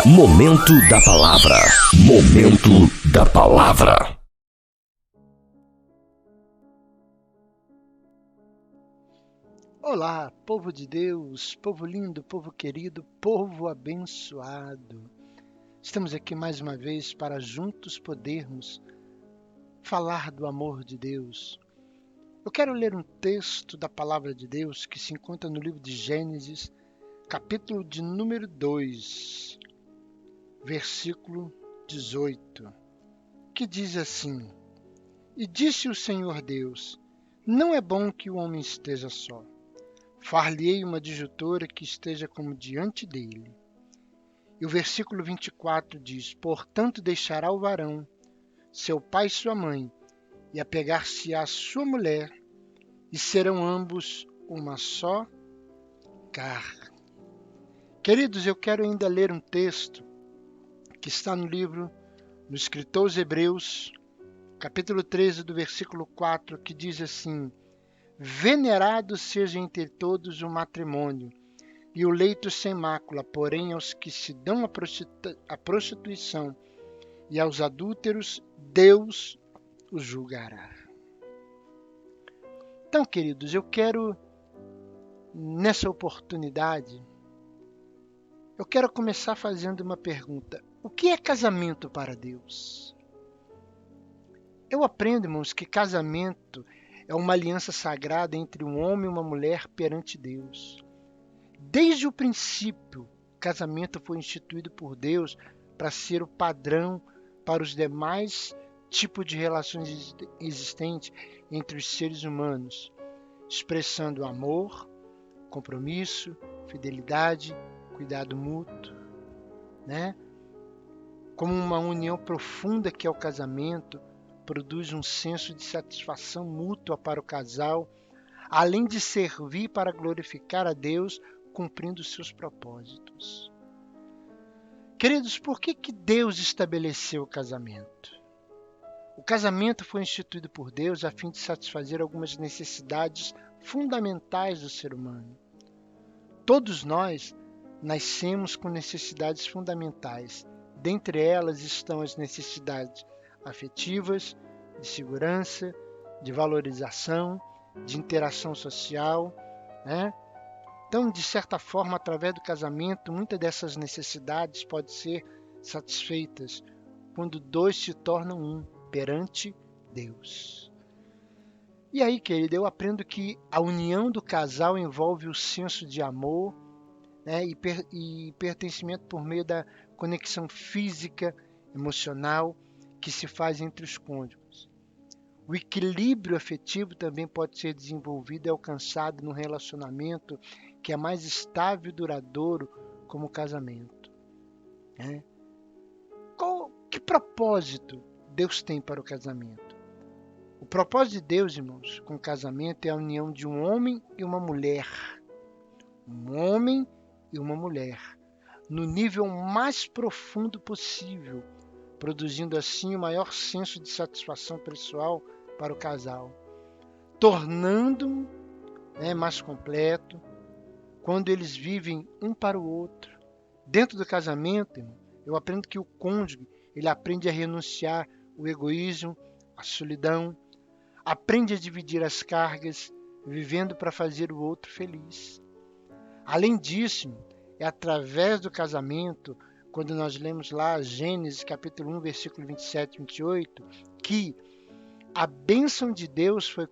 Momento da Palavra. Momento da Palavra. Olá, povo de Deus, povo lindo, povo querido, povo abençoado. Estamos aqui mais uma vez para juntos podermos falar do amor de Deus. Eu quero ler um texto da palavra de Deus que se encontra no livro de Gênesis, capítulo de número 2, versículo 18, que diz assim: E disse o Senhor Deus: Não é bom que o homem esteja só. Far-lhe-ei uma adjutora que esteja como diante dele. E o versículo 24 diz: Portanto deixará o varão, seu pai e sua mãe, e apegar-se-á à sua mulher, e serão ambos uma só carne. Queridos, eu quero ainda ler um texto que está no escritor aos Hebreus, capítulo 13, do versículo 4, que diz assim: Venerado seja entre todos o matrimônio, e o leito sem mácula, porém aos que se dão à prostituição e aos adúlteros, Deus os julgará. Então, queridos, eu quero, nessa oportunidade, eu quero começar fazendo uma pergunta. O que é casamento para Deus? Eu aprendo, irmãos, que casamento é uma aliança sagrada entre um homem e uma mulher perante Deus. Desde o princípio, o casamento foi instituído por Deus para ser o padrão para os demais tipos de relações existentes entre os seres humanos, expressando amor, compromisso, fidelidade, cuidado mútuo, né? Como uma união profunda que é o casamento, produz um senso de satisfação mútua para o casal, além de servir para glorificar a Deus, cumprindo seus propósitos. Queridos, por que Deus estabeleceu o casamento? O casamento foi instituído por Deus a fim de satisfazer algumas necessidades fundamentais do ser humano. Todos nós nascemos com necessidades fundamentais. Dentre elas estão as necessidades afetivas, de segurança, de valorização, de interação social, né? Então, de certa forma, através do casamento, muitas dessas necessidades podem ser satisfeitas quando dois se tornam um perante Deus. E aí, querido, eu aprendo que a união do casal envolve o senso de amor, né, e pertencimento por meio da conexão física, emocional que se faz entre os cônjuges. O equilíbrio afetivo também pode ser desenvolvido e alcançado num relacionamento que é mais estável e duradouro, como o casamento, né? Que propósito Deus tem para o casamento? O propósito de Deus, irmãos, com o casamento é a união de um homem e uma mulher. Um homem e uma mulher, no nível mais profundo possível, produzindo assim o maior senso de satisfação pessoal para o casal, tornando-o, mais completo quando eles vivem um para o outro. Dentro do casamento, irmão, eu aprendo que o cônjuge ele aprende a renunciar o egoísmo, a solidão, aprende a dividir as cargas, vivendo para fazer o outro feliz. Além disso, é através do casamento, quando nós lemos lá Gênesis capítulo 1, versículo 27 e 28, que a bênção de Deus foi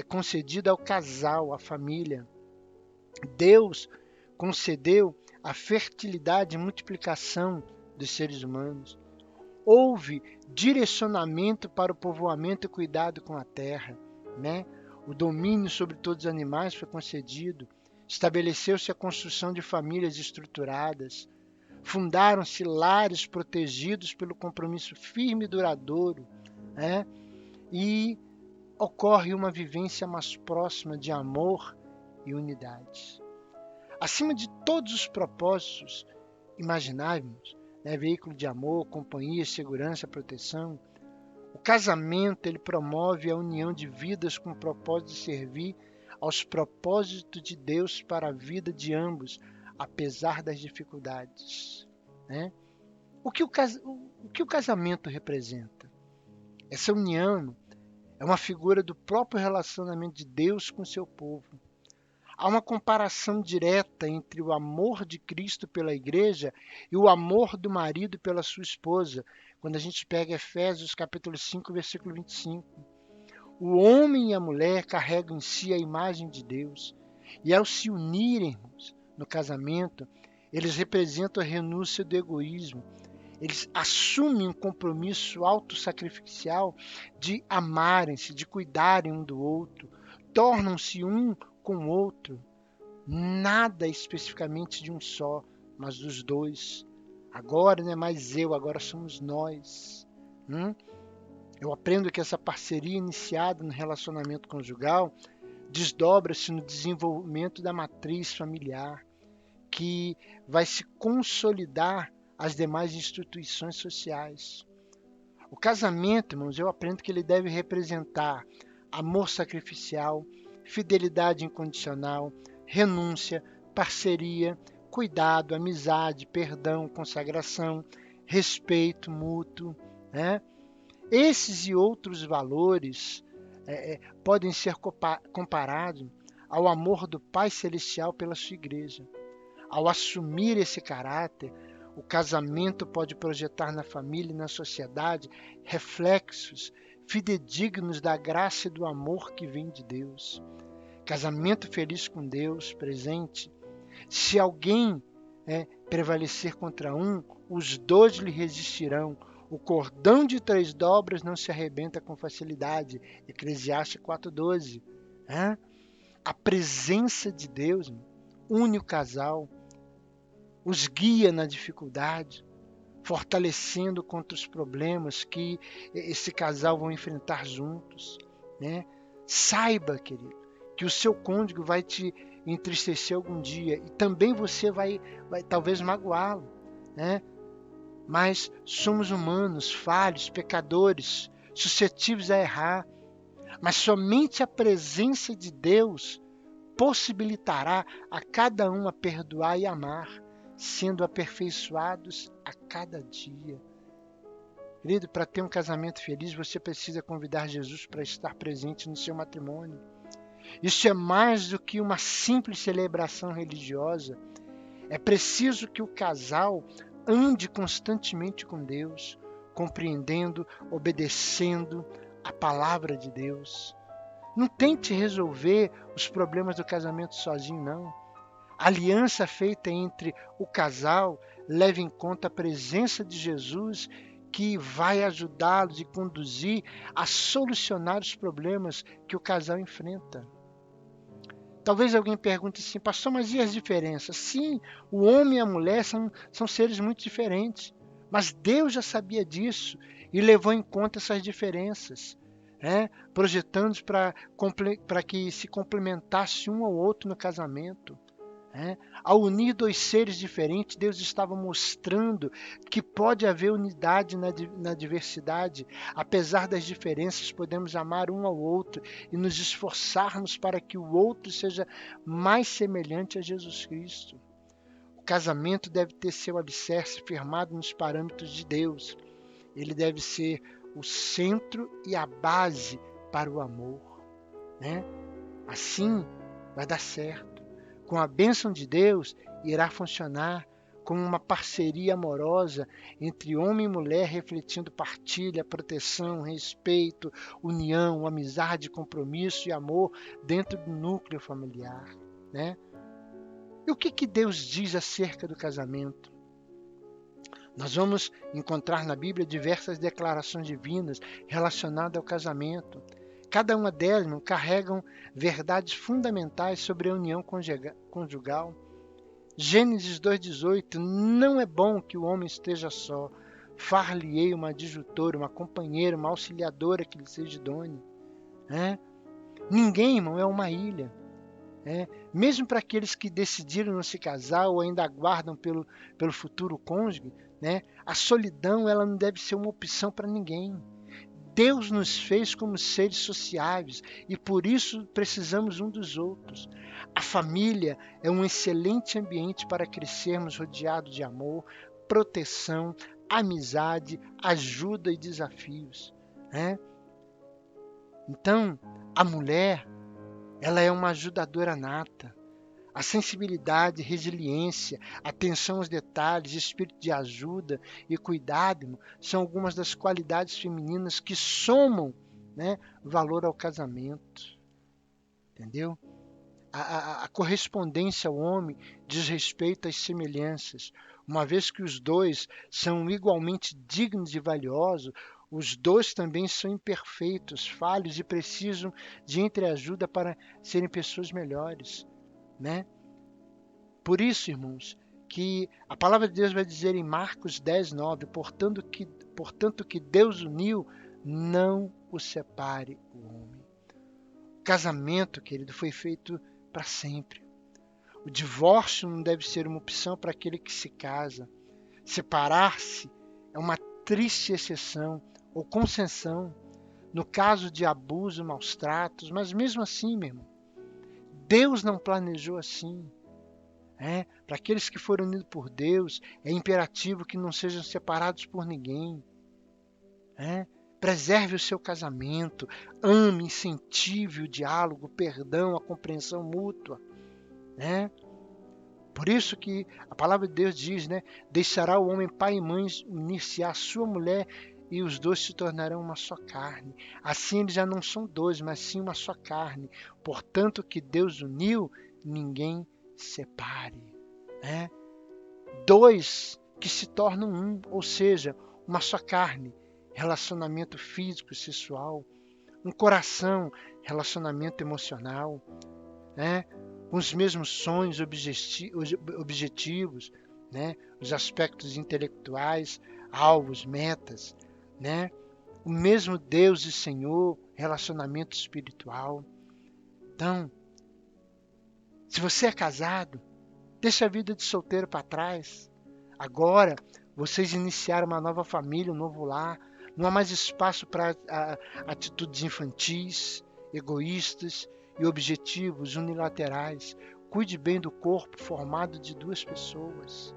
concedida ao casal, à família. Deus concedeu a fertilidade e multiplicação dos seres humanos. Houve direcionamento para o povoamento e cuidado com a terra, né? O domínio sobre todos os animais foi concedido. Estabeleceu-se a construção de famílias estruturadas. Fundaram-se lares protegidos pelo compromisso firme e duradouro, né? E ocorre uma vivência mais próxima de amor e unidade. Acima de todos os propósitos imagináveis, né? Veículo de amor, companhia, segurança, proteção, o casamento ele promove a união de vidas com o propósito de servir aos propósitos de Deus para a vida de ambos, apesar das dificuldades, né? O que o casamento representa? Essa união é uma figura do próprio relacionamento de Deus com o seu povo. Há uma comparação direta entre o amor de Cristo pela igreja e o amor do marido pela sua esposa, quando a gente pega Efésios capítulo 5, versículo 25. O homem e a mulher carregam em si a imagem de Deus, e ao se unirem no casamento, eles representam a renúncia do egoísmo. Eles assumem um compromisso autossacrificial de amarem-se, de cuidarem um do outro, tornam-se um com o outro, nada especificamente de um só, mas dos dois. Agora não é mais eu, agora somos nós. Eu aprendo que essa parceria iniciada no relacionamento conjugal desdobra-se no desenvolvimento da matriz familiar, que vai se consolidar as demais instituições sociais. O casamento, irmãos, eu aprendo que ele deve representar amor sacrificial, fidelidade incondicional, renúncia, parceria, cuidado, amizade, perdão, consagração, respeito mútuo, né? Esses e outros valores podem ser comparados ao amor do Pai Celestial pela sua igreja. Ao assumir esse caráter, o casamento pode projetar na família e na sociedade reflexos fidedignos da graça e do amor que vem de Deus. Casamento feliz com Deus presente. Se alguém prevalecer contra um, os dois lhe resistirão. O cordão de 3 dobras não se arrebenta com facilidade. Eclesiastes 4,12. A presença de Deus une o casal, os guia na dificuldade, fortalecendo contra os problemas que esse casal vão enfrentar juntos, né? Saiba, querido, que o seu cônjuge vai te entristecer algum dia e também você vai talvez magoá-lo, né? Mas somos humanos, falhos, pecadores, suscetíveis a errar, mas somente a presença de Deus possibilitará a cada um a perdoar e amar, sendo aperfeiçoados a cada dia. Querido, para ter um casamento feliz, você precisa convidar Jesus para estar presente no seu matrimônio. Isso é mais do que uma simples celebração religiosa. É preciso que o casal ande constantemente com Deus, compreendendo, obedecendo a palavra de Deus. Não tente resolver os problemas do casamento sozinho, não. A aliança feita entre o casal leva em conta a presença de Jesus, que vai ajudá-los e conduzir a solucionar os problemas que o casal enfrenta. Talvez alguém pergunte assim, pastor, mas e as diferenças? Sim, o homem e a mulher são seres muito diferentes, mas Deus já sabia disso e levou em conta essas diferenças, projetando para que se complementasse um ao outro no casamento. Ao unir 2 seres diferentes, Deus estava mostrando que pode haver unidade na diversidade. Apesar das diferenças, podemos amar um ao outro e nos esforçarmos para que o outro seja mais semelhante a Jesus Cristo. O casamento deve ter seu alicerce firmado nos parâmetros de Deus. Ele deve ser o centro e a base para o amor, Assim vai dar certo. Com a bênção de Deus, irá funcionar como uma parceria amorosa entre homem e mulher, refletindo partilha, proteção, respeito, união, amizade, compromisso e amor dentro do núcleo familiar, E o que Deus diz acerca do casamento? Nós vamos encontrar na Bíblia diversas declarações divinas relacionadas ao casamento. Cada uma delas carregam verdades fundamentais sobre a união conjugal. Gênesis 2,18, não é bom que o homem esteja só. Far-lhe-ei uma adjutora, uma companheira, uma auxiliadora que lhe seja idônea. Ninguém, irmão, é uma ilha. Mesmo para aqueles que decidiram não se casar ou ainda aguardam pelo futuro cônjuge, a solidão ela não deve ser uma opção para ninguém. Deus nos fez como seres sociáveis e por isso precisamos um dos outros. A família é um excelente ambiente para crescermos rodeados de amor, proteção, amizade, ajuda e desafios, né? Então, a mulher, ela é uma ajudadora nata. A sensibilidade, resiliência, atenção aos detalhes, espírito de ajuda e cuidado, irmão, são algumas das qualidades femininas que somam, né, valor ao casamento. Entendeu? A correspondência ao homem diz respeito às semelhanças. Uma vez que os dois são igualmente dignos e valiosos, os dois também são imperfeitos, falhos e precisam de entreajuda para serem pessoas melhores, né? Por isso, irmãos, que a palavra de Deus vai dizer em Marcos 10:9, portanto que Deus uniu, não o separe o homem. O casamento, querido, foi feito para sempre. O divórcio não deve ser uma opção para aquele que se casa. Separar-se é uma triste exceção ou concessão no caso de abuso, maus tratos, mas mesmo assim, meu irmão, Deus não planejou assim. Para aqueles que foram unidos por Deus, é imperativo que não sejam separados por ninguém. Preserve o seu casamento, ame, incentive o diálogo, o perdão, a compreensão mútua. Por isso que a palavra de Deus diz, deixará o homem pai e mãe, unir-se à sua mulher e os dois se tornarão uma só carne. Assim eles já não são dois, mas sim uma só carne. Portanto, que Deus uniu, ninguém separe. Dois que se tornam um, ou seja, uma só carne. Relacionamento físico, sexual. Um coração, relacionamento emocional. Com os mesmos sonhos, objetivos, os aspectos intelectuais, alvos, metas, o mesmo Deus e Senhor, relacionamento espiritual. Então, se você é casado, deixa a vida de solteiro para trás. Agora, vocês iniciaram uma nova família, um novo lar. Não há mais espaço para atitudes infantis, egoístas e objetivos unilaterais. Cuide bem do corpo formado de duas pessoas.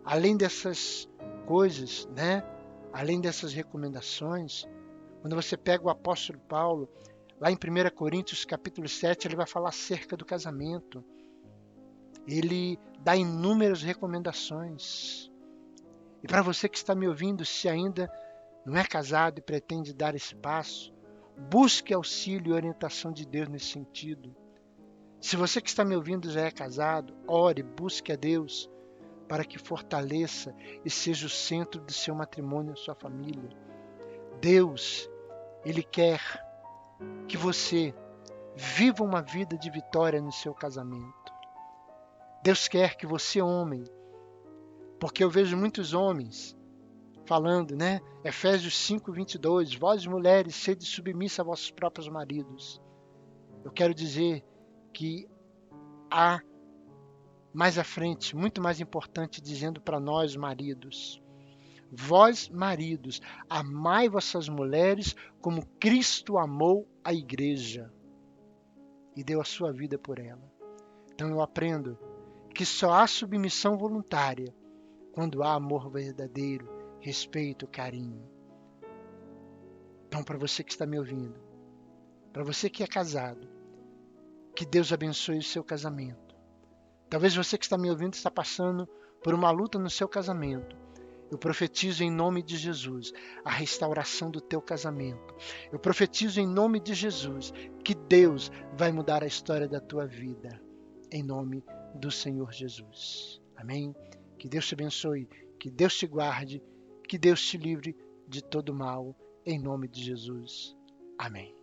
Além dessas coisas, além dessas recomendações, quando você pega o apóstolo Paulo, lá em 1 Coríntios capítulo 7, ele vai falar acerca do casamento. Ele dá inúmeras recomendações. E para você que está me ouvindo, se ainda não é casado e pretende dar esse passo, busque auxílio e orientação de Deus nesse sentido. Se você que está me ouvindo já é casado, ore, busque a Deus para que fortaleça e seja o centro do seu matrimônio e sua família. Deus, Ele quer que você viva uma vida de vitória no seu casamento. Deus quer que você, homem, porque eu vejo muitos homens falando, Efésios 5:22, vós mulheres, sede submissa a vossos próprios maridos. Eu quero dizer que há mais à frente, muito mais importante, dizendo para nós, maridos, vós, maridos, amai vossas mulheres como Cristo amou a igreja e deu a sua vida por ela. Então eu aprendo que só há submissão voluntária quando há amor verdadeiro, respeito, carinho. Então, para você que está me ouvindo, para você que é casado, que Deus abençoe o seu casamento. Talvez você que está me ouvindo está passando por uma luta no seu casamento. Eu profetizo em nome de Jesus a restauração do teu casamento. Eu profetizo em nome de Jesus que Deus vai mudar a história da tua vida. Em nome do Senhor Jesus. Amém? Que Deus te abençoe, que Deus te guarde, que Deus te livre de todo mal. Em nome de Jesus. Amém.